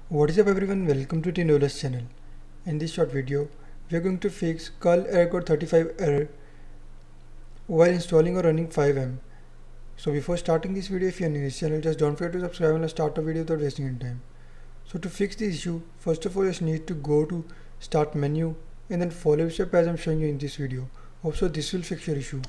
What is up everyone, welcome to TNOLS channel. In this short video, we are going to fix CURLcode 35 error while installing or running FiveM. So before starting this video, if you are new to this channel, just don't forget to subscribe and let's start the video without wasting any time. So to fix this issue, first of all you just need to go to start menu and then follow step as I am showing you in this video. Also this will fix your issue.